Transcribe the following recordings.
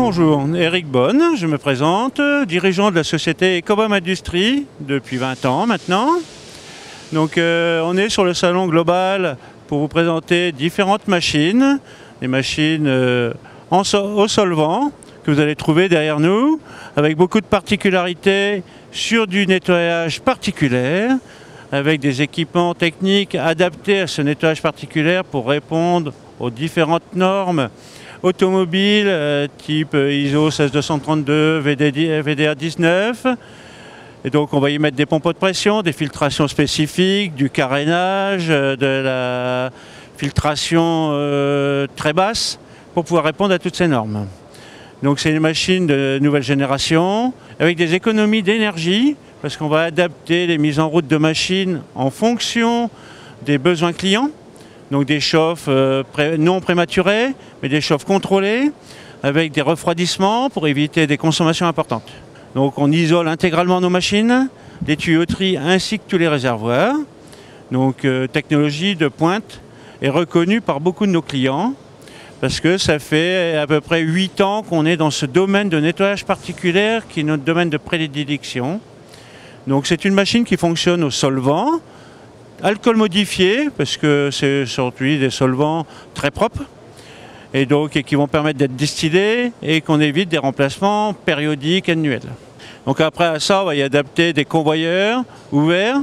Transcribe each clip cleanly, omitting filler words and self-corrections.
bonjour, Eric Bonne, je me présente, dirigeant de la société Ecobom Industrie depuis 20 ans maintenant. Donc on est sur le salon global pour vous présenter différentes machines, des machines au solvant que vous allez trouver derrière nous, avec beaucoup de particularités sur du nettoyage particulier, avec des équipements techniques adaptés à ce nettoyage particulier pour répondre aux différentes normes automobiles type ISO 16232, VDA 19. Et donc on va y mettre des pompes de pression, des filtrations spécifiques, du carénage, de la filtration très basse pour pouvoir répondre à toutes ces normes. Donc c'est une machine de nouvelle génération avec des économies d'énergie parce qu'on va adapter les mises en route de machines en fonction des besoins clients. Donc des chauffes non prématurées, mais des chauffes contrôlées avec des refroidissements pour éviter des consommations importantes. Donc on isole intégralement nos machines, les tuyauteries ainsi que tous les réservoirs. Donc technologie de pointe est reconnue par beaucoup de nos clients parce que ça fait à peu près 8 ans qu'on est dans ce domaine de nettoyage particulier qui est notre domaine de prédilection. Donc c'est une machine qui fonctionne au solvant, alcool modifié parce que c'est aujourd'hui des solvants très propres et qui vont permettre d'être distillés et qu'on évite des remplacements périodiques annuels. Donc après à ça, on va y adapter des convoyeurs ouverts,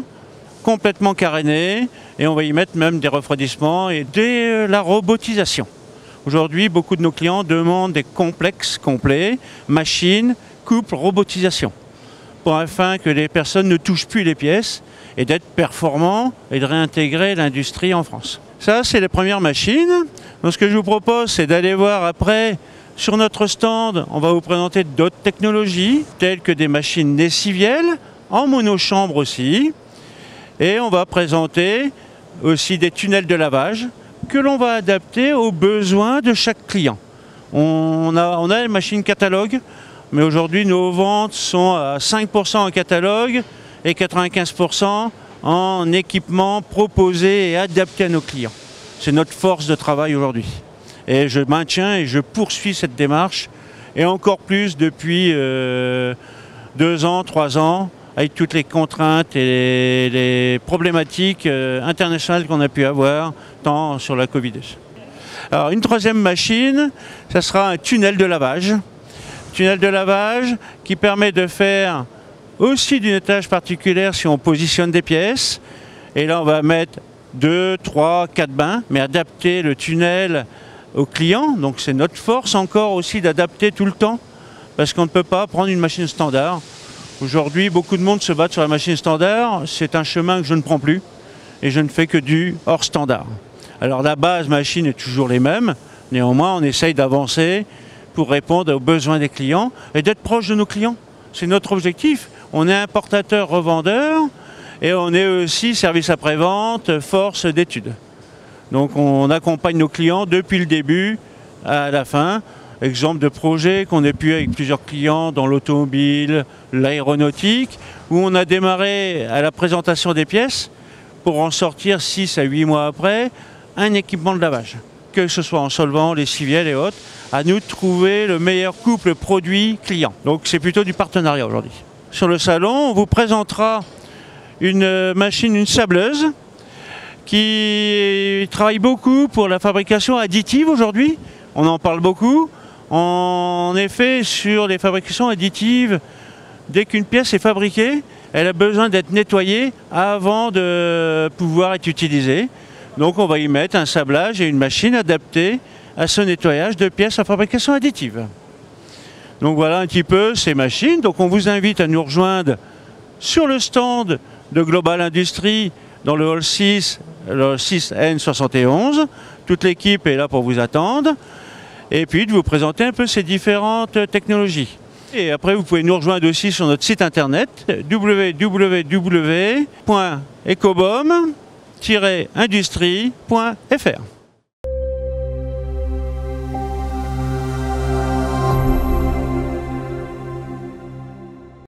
complètement carénés, et on va y mettre même des refroidissements et de la robotisation. Aujourd'hui, beaucoup de nos clients demandent des complexes complets, machines, couple, robotisation, afin que les personnes ne touchent plus les pièces et d'être performants et de réintégrer l'industrie en France. Ça, c'est les premières machines. Donc ce que je vous propose, c'est d'aller voir après. Sur notre stand, on va vous présenter d'autres technologies, telles que des machines lessivielles, en monochambre aussi. Et on va présenter aussi des tunnels de lavage que l'on va adapter aux besoins de chaque client. On a une machine catalogue, mais aujourd'hui nos ventes sont à 5% en catalogue et 95% en équipement proposé et adapté à nos clients. C'est notre force de travail aujourd'hui. Et je maintiens et je poursuis cette démarche, et encore plus depuis 2 ans, 3 ans, avec toutes les contraintes et les problématiques internationales qu'on a pu avoir, tant sur la Covid. Alors une troisième machine, ça sera un tunnel de lavage. Tunnel de lavage qui permet de faire aussi du nettoyage particulier si on positionne des pièces. Et là on va mettre 2, 3, 4 bains, mais adapter le tunnel aux clients. Donc c'est notre force encore aussi d'adapter tout le temps, parce qu'on ne peut pas prendre une machine standard. Aujourd'hui, beaucoup de monde se bat sur la machine standard. C'est un chemin que je ne prends plus et je ne fais que du hors standard. Alors la base machine est toujours les mêmes. Néanmoins, on essaye d'avancer pour répondre aux besoins des clients et d'être proche de nos clients. C'est notre objectif. On est importateur-revendeur et on est aussi service après-vente, force d'études. Donc on accompagne nos clients depuis le début à la fin. Exemple de projet qu'on a pu avec plusieurs clients dans l'automobile, l'aéronautique, où on a démarré à la présentation des pièces pour en sortir 6 à 8 mois après un équipement de lavage. Que ce soit en solvant, lessiviel et autres, à nous de trouver le meilleur couple produit-client. Donc c'est plutôt du partenariat aujourd'hui. Sur le salon, on vous présentera une machine, une sableuse, qui travaille beaucoup pour la fabrication additive aujourd'hui. On en parle beaucoup. En effet, sur les fabrications additives, dès qu'une pièce est fabriquée, elle a besoin d'être nettoyée avant de pouvoir être utilisée. Donc on va y mettre un sablage et une machine adaptée à ce nettoyage de pièces à fabrication additive. Donc voilà un petit peu ces machines. Donc on vous invite à nous rejoindre sur le stand de Global Industrie dans le hall 6, le 6N71. Toute l'équipe est là pour vous attendre. Et puis de vous présenter un peu ces différentes technologies. Et après, vous pouvez nous rejoindre aussi sur notre site internet www.ecobom-industrie.fr.